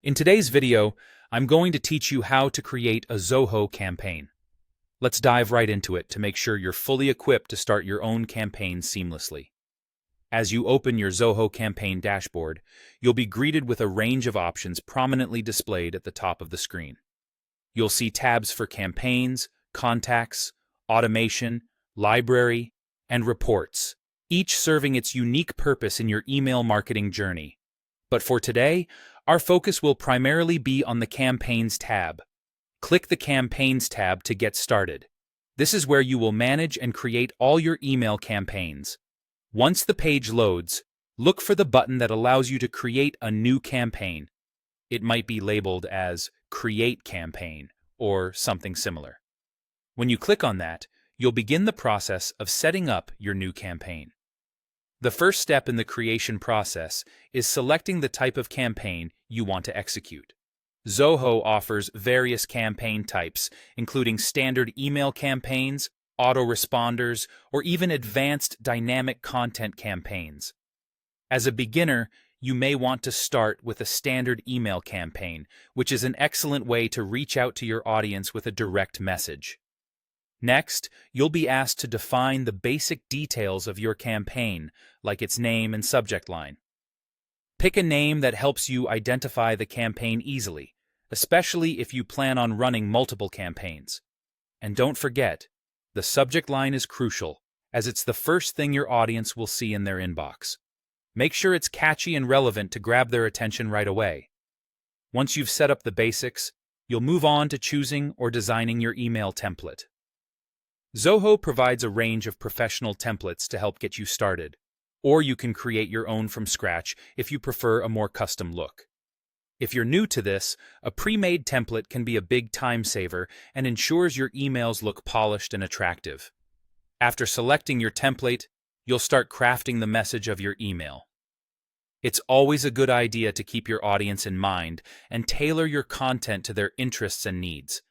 In today's video, I'm going to teach you how to create a Zoho campaign. Let's dive right into it to make sure you're fully equipped to start your own campaign seamlessly. As you open your Zoho campaign dashboard, you'll be greeted with a range of options prominently displayed at the top of the screen. You'll see tabs for campaigns, contacts, automation, library, and reports, each serving its unique purpose in your email marketing journey. But for today, our focus will primarily be on the Campaigns tab. Click the Campaigns tab to get started. This is where you will manage and create all your email campaigns. Once the page loads, look for the button that allows you to create a new campaign. It might be labeled as Create Campaign or something similar. When you click on that, you'll begin the process of setting up your new campaign. The first step in the creation process is selecting the type of campaign you want to execute. Zoho offers various campaign types, including standard email campaigns, autoresponders, or even advanced dynamic content campaigns. As a beginner, you may want to start with a standard email campaign, which is an excellent way to reach out to your audience with a direct message. Next, you'll be asked to define the basic details of your campaign, like its name and subject line. Pick a name that helps you identify the campaign easily, especially if you plan on running multiple campaigns. And don't forget, the subject line is crucial, as it's the first thing your audience will see in their inbox. Make sure it's catchy and relevant to grab their attention right away. Once you've set up the basics, you'll move on to choosing or designing your email template. Zoho provides a range of professional templates to help get you started, or you can create your own from scratch if you prefer a more custom look. If you're new to this, a pre-made template can be a big time saver and ensures your emails look polished and attractive. After selecting your template, you'll start crafting the message of your email. It's always a good idea to keep your audience in mind and tailor your content to their interests and needs.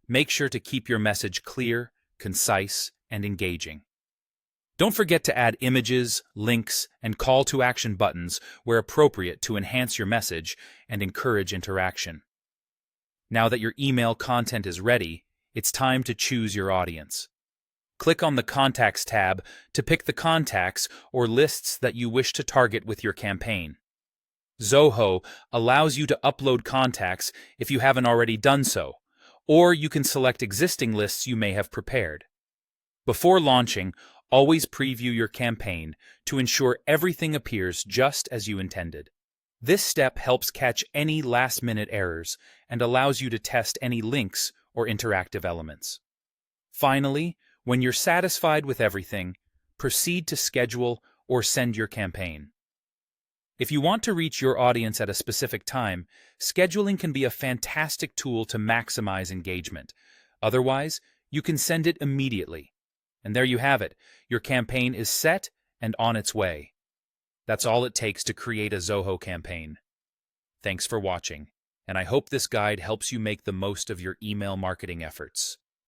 Make sure to keep your message clear, concise, and engaging. Don't forget to add images, links, and call-to-action buttons where appropriate to enhance your message and encourage interaction. Now that your email content is ready, it's time to choose your audience. Click on the Contacts tab to pick the contacts or lists that you wish to target with your campaign. Zoho allows you to upload contacts if you haven't already done so, or you can select existing lists you may have prepared. Before launching, always preview your campaign to ensure everything appears just as you intended. This step helps catch any last-minute errors and allows you to test any links or interactive elements. Finally, when you're satisfied with everything, proceed to schedule or send your campaign. If you want to reach your audience at a specific time, scheduling can be a fantastic tool to maximize engagement. Otherwise, you can send it immediately. And there you have it. Your campaign is set and on its way. That's all it takes to create a Zoho campaign. Thanks for watching, and I hope this guide helps you make the most of your email marketing efforts.